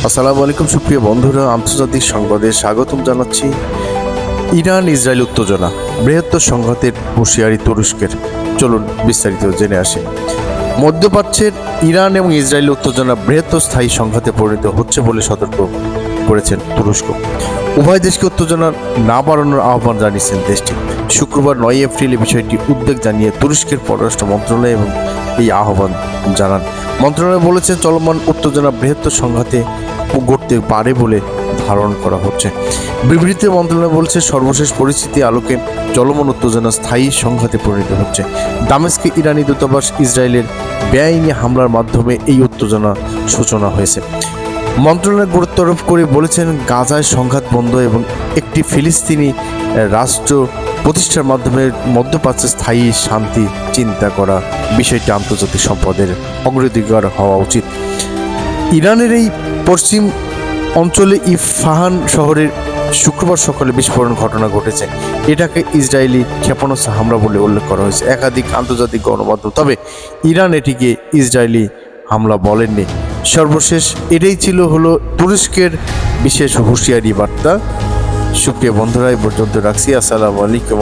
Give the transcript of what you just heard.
আসসালামু আলাইকুম সুপ্রিয় বন্ধুরা, আন্তর্জাতিক সংবাদে স্বাগতম জানাচ্ছি। ইরান ইসরায়েল উত্তেজনা, বৃহত্তর সংঘাতের হুঁশিয়ারি তুরস্কের। চলুন বিস্তারিত জেনে আসি। মধ্যপ্রাচ্যের ইরান এবং ইসরায়েল উত্তেজনা বৃহত্তর স্থায়ী সংঘাতে পরিণত হচ্ছে বলে সতর্ক করেছেন তুরস্ক। উভয় দেশকে উত্তেজনা না বাড়ানোর আহ্বান জানিয়েছেন দেশটি। শুক্রবার 9 এপ্রিল বিষয়টি উদ্বেগ জানিয়ে তুরস্কের পররাষ্ট্র মন্ত্রণালয় এবং এই আহ্বান জানান। মন্ত্রণালয় বলেছে, চলমান উত্তেজনা বৃহত্তর সংঘাতে ঘটতে পারে বলে ধারণ করা হচ্ছে। বিবৃতিতে মন্ত্রণালয় বলছে, সর্বশেষ পরিস্থিতি আলোকে চলমান উত্তেজনা স্থায়ী সংঘাতে পরিণত হচ্ছে। দামেস্কে ইরানি দূতাবাস ইসরায়েলের বেআইনি হামলার মাধ্যমে এই উত্তেজনা সূচনা হয়েছে। মন্ত্রণালয় গুরুত্ব আরোপ করে বলেছেন, গাজায় সংঘাত বন্ধ এবং একটি ফিলিস্তিনি রাষ্ট্র প্রতিষ্ঠার মাধ্যমে মধ্যপ্রাচ্যে স্থায়ী শান্তি চিন্তা করা বিষয়টি আন্তর্জাতিক সম্পদের অগ্রাধিকার হওয়া উচিত। ইরানের এই পশ্চিম অঞ্চলে ইস্পাহান শহরের শুক্রবার সকালে বিস্ফোরণ ঘটনা ঘটেছে। এটাকে ইসরায়েলি ক্ষেপণাস্ত্র হামলা বলে উল্লেখ করা হয়েছে একাধিক আন্তর্জাতিক গণমাধ্যম, তবে ইরান এটিকে ইসরায়েলি হামলা বলেননি। সর্বশেষ এটাই ছিল তুরস্কের বিশেষ হুঁশিয়ারি বার্তা। সুপ্রিয় বন্ধুরা, এই পর্যন্ত রাখছি। আসসালামু আলাইকুম।